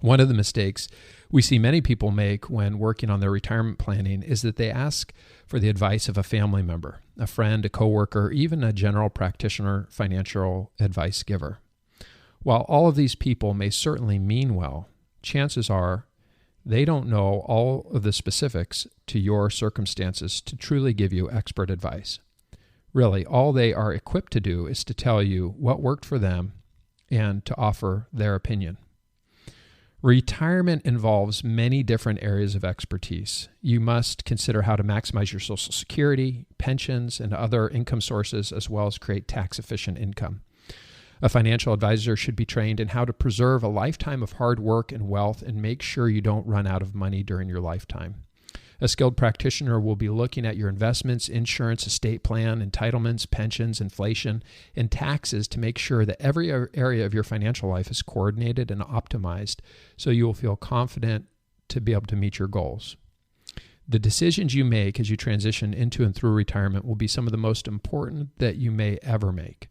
One of the mistakes we see many people make when working on their retirement planning is that they ask for the advice of a family member, a friend, a coworker, or even a general practitioner financial advice giver. While all of these people may certainly mean well, chances are they don't know all of the specifics to your circumstances to truly give you expert advice. Really, all they are equipped to do is to tell you what worked for them and to offer their opinion. Retirement involves many different areas of expertise. You must consider how to maximize your Social Security, pensions, and other income sources, as well as create tax-efficient income. A financial advisor should be trained in how to preserve a lifetime of hard work and wealth and make sure you don't run out of money during your lifetime. A skilled practitioner will be looking at your investments, insurance, estate plan, entitlements, pensions, inflation, and taxes to make sure that every area of your financial life is coordinated and optimized so you will feel confident to be able to meet your goals. The decisions you make as you transition into and through retirement will be some of the most important that you may ever make.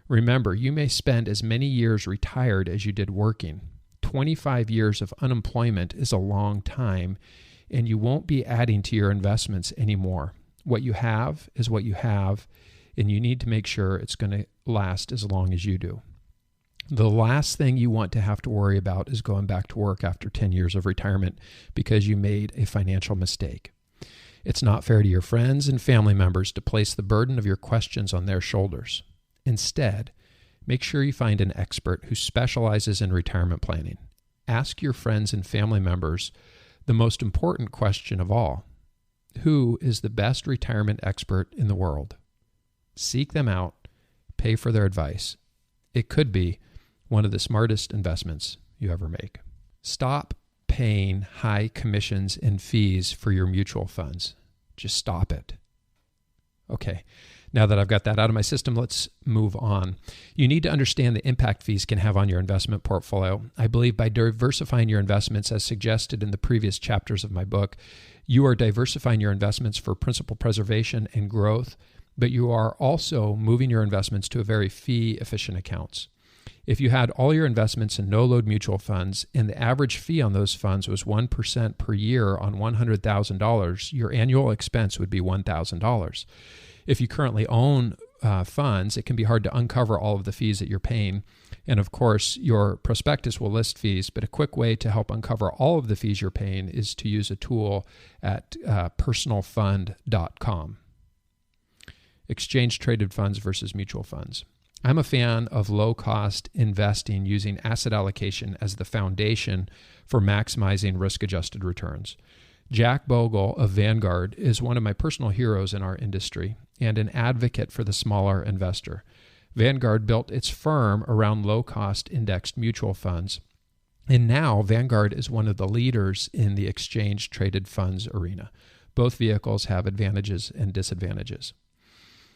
Remember, you may spend as many years retired as you did working. 25 years of unemployment is a long time, and you won't be adding to your investments anymore. What you have is what you have, and you need to make sure it's going to last as long as you do. The last thing you want to have to worry about is going back to work after 10 years of retirement because you made a financial mistake. It's not fair to your friends and family members to place the burden of your questions on their shoulders. Instead, make sure you find an expert who specializes in retirement planning. Ask your friends and family members the most important question of all: who is the best retirement expert in the world? Seek them out, pay for their advice. It could be one of the smartest investments you ever make. Stop paying high commissions and fees for your mutual funds. Just stop it. Okay. Now that I've got that out of my system, let's move on. You need to understand the impact fees can have on your investment portfolio. I believe by diversifying your investments, as suggested in the previous chapters of my book, you are diversifying your investments for principal preservation and growth, but you are also moving your investments to a very fee-efficient accounts. If you had all your investments in no-load mutual funds and the average fee on those funds was 1% per year on $100,000, your annual expense would be $1,000. If you currently own funds, it can be hard to uncover all of the fees that you're paying. And of course, your prospectus will list fees, but a quick way to help uncover all of the fees you're paying is to use a tool at personalfund.com. Exchange traded funds versus mutual funds. I'm a fan of low-cost investing using asset allocation as the foundation for maximizing risk-adjusted returns. Jack Bogle of Vanguard is one of my personal heroes in our industry and an advocate for the smaller investor. Vanguard built its firm around low-cost indexed mutual funds, and now Vanguard is one of the leaders in the exchange-traded funds arena. Both vehicles have advantages and disadvantages.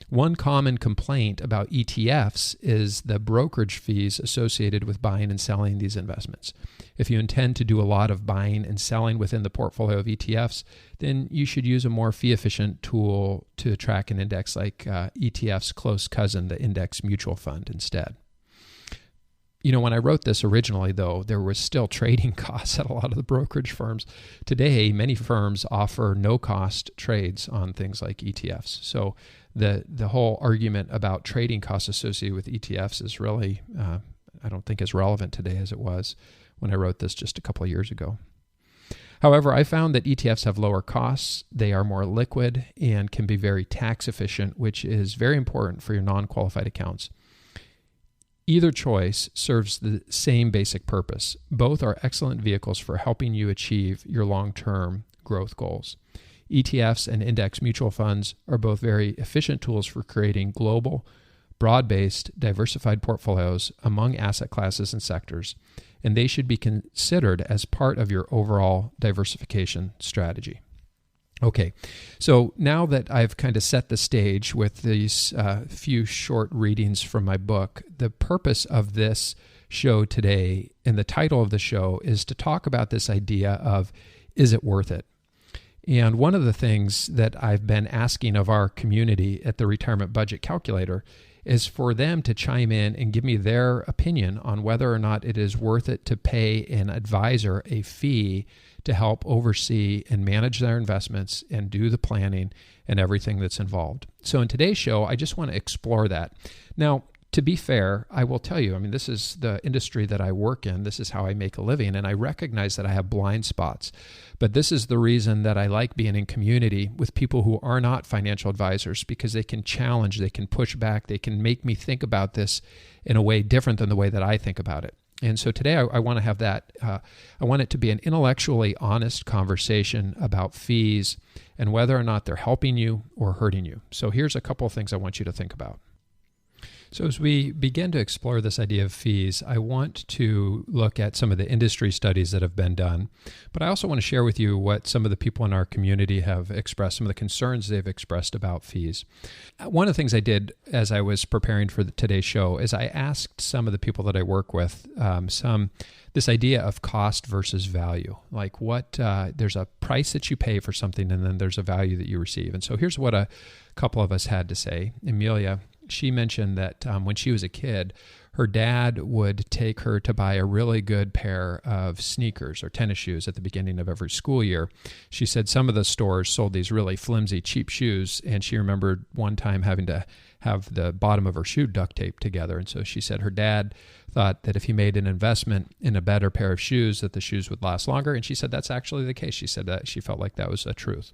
One common complaint about ETFs is the brokerage fees associated with buying and selling these investments. If you intend to do a lot of buying and selling within the portfolio of ETFs, then you should use a more fee-efficient tool to track an index like ETF's close cousin, the index mutual fund, instead. You know, when I wrote this originally, though, there was still trading costs at a lot of the brokerage firms. Today, many firms offer no-cost trades on things like ETFs. So the whole argument about trading costs associated with ETFs is really, I don't think as relevant today as it was when I wrote this just a couple of years ago. However, I found that ETFs have lower costs, they are more liquid, and can be very tax efficient, which is very important for your non-qualified accounts. Either choice serves the same basic purpose. Both are excellent vehicles for helping you achieve your long-term growth goals. ETFs and index mutual funds are both very efficient tools for creating global, broad-based, diversified portfolios among asset classes and sectors, and they should be considered as part of your overall diversification strategy. Okay, so now that I've kind of set the stage with these few short readings from my book, the purpose of this show today and the title of the show is to talk about this idea of, is it worth it? And one of the things that I've been asking of our community at the Retirement Budget Calculator is for them to chime in and give me their opinion on whether or not it is worth it to pay an advisor a fee to help oversee and manage their investments and do the planning and everything that's involved. So in today's show, I just want to explore that. Now, to be fair, I will tell you, this is the industry that I work in. This is how I make a living, and I recognize that I have blind spots. But this is the reason that I like being in community with people who are not financial advisors, because they can challenge, they can push back, they can make me think about this in a way different than the way that I think about it. And so today I want to have that. I want it to be an intellectually honest conversation about fees and whether or not they're helping you or hurting you. So here's a couple of things I want you to think about. So as we begin to explore this idea of fees, I want to look at some of the industry studies that have been done, but I also want to share with you what some of the people in our community have expressed, some of the concerns they've expressed about fees. One of the things I did as I was preparing for today's show is I asked some of the people that I work with this idea of cost versus value, like there's a price that you pay for something and then there's a value that you receive. And so here's what a couple of us had to say. Amelia, she mentioned that when she was a kid, her dad would take her to buy a really good pair of sneakers or tennis shoes at the beginning of every school year. She said some of the stores sold these really flimsy, cheap shoes, and she remembered one time having to have the bottom of her shoe duct taped together. And so she said her dad thought that if he made an investment in a better pair of shoes, that the shoes would last longer. And she said that's actually the case. She said that she felt like that was a truth.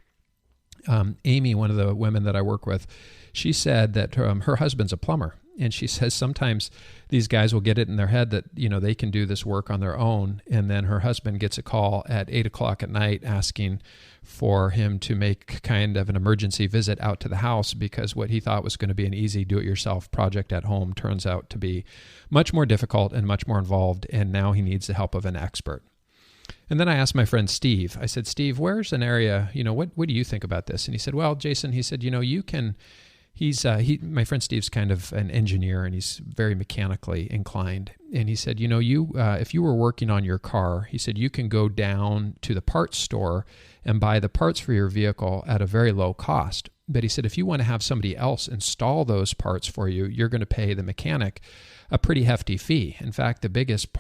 Amy, one of the women that I work with, she said that her husband's a plumber. And she says sometimes these guys will get it in their head that, they can do this work on their own. And then her husband gets a call at 8:00 at night asking for him to make kind of an emergency visit out to the house because what he thought was going to be an easy do-it-yourself project at home turns out to be much more difficult and much more involved. And now he needs the help of an expert. And then I asked my friend Steve, I said, Steve, where's an area, what do you think about this? And he said, well, Jason, he said, you can, my friend Steve's kind of an engineer and he's very mechanically inclined. And he said, if you were working on your car, he said, you can go down to the parts store and buy the parts for your vehicle at a very low cost. But he said, if you want to have somebody else install those parts for you, you're going to pay the mechanic a pretty hefty fee. In fact, the biggest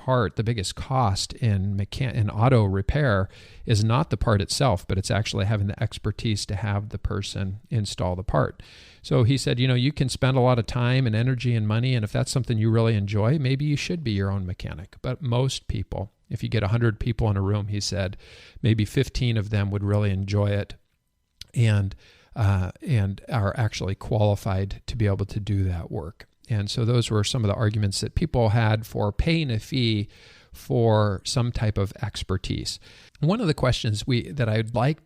cost in auto repair is not the part itself, but it's actually having the expertise to have the person install the part. So he said, you can spend a lot of time and energy and money, and if that's something you really enjoy, maybe you should be your own mechanic. But most people, if you get 100 people in a room, he said, maybe 15 of them would really enjoy it and are actually qualified to be able to do that work. And so those were some of the arguments that people had for paying a fee for some type of expertise. One of the questions that I'd like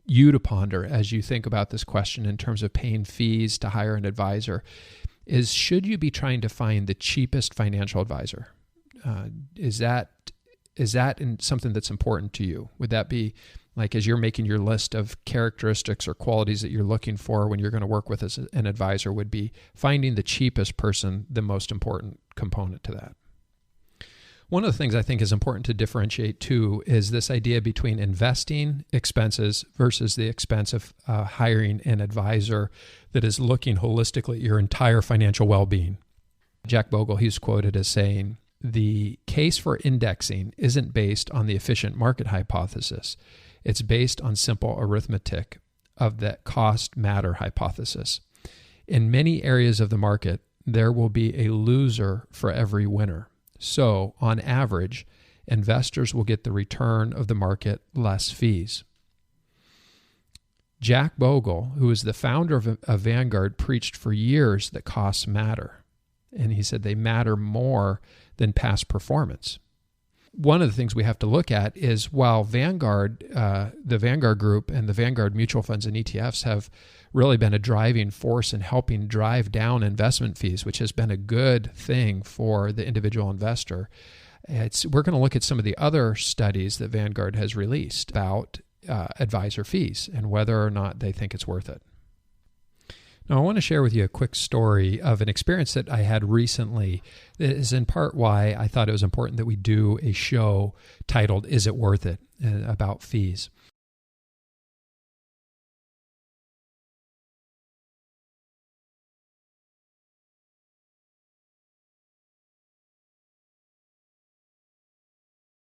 you to ponder as you think about this question in terms of paying fees to hire an advisor is, should you be trying to find the cheapest financial advisor? Is that something that's important to you? Would that be like as you're making your list of characteristics or qualities that you're looking for when you're going to work with an advisor, would be finding the cheapest person the most important component to that? One of the things I think is important to differentiate too is this idea between investing expenses versus the expense of hiring an advisor that is looking holistically at your entire financial well-being. Jack Bogle, he's quoted as saying, the case for indexing isn't based on the efficient market hypothesis. It's based on simple arithmetic of the cost matter hypothesis. In many areas of the market, there will be a loser for every winner. So, on average, investors will get the return of the market less fees. Jack Bogle, who is the founder of Vanguard, preached for years that costs matter. And he said they matter more than past performance. One of the things we have to look at is while Vanguard, the Vanguard Group and the Vanguard mutual funds and ETFs have really been a driving force in helping drive down investment fees, which has been a good thing for the individual investor. We're going to look at some of the other studies that Vanguard has released about advisor fees and whether or not they think it's worth it. Now, I want to share with you a quick story of an experience that I had recently that is in part why I thought it was important that we do a show titled, Is It Worth It?, about fees.